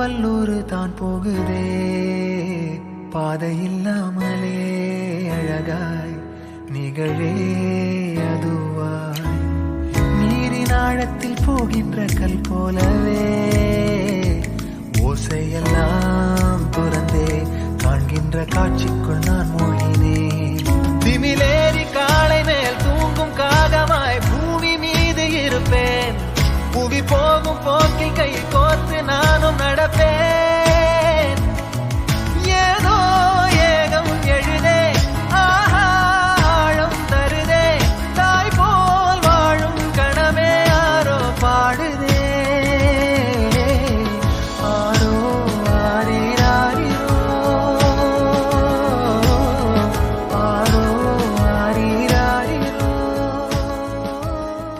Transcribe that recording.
வல்லூரு தான் போகுதே பாதை இல்லாமலே அழகாய் நிகழே அதுவாய் நீரின் ஆழத்தில் போகின்ற கல் போலவே ஓசையெல்லாம் துறந்தே காண்கின்ற காட்சிக்குள் நான் மூழ்கினேன் திமிலேறி காலை மேல் தூங்கும் காகமாய்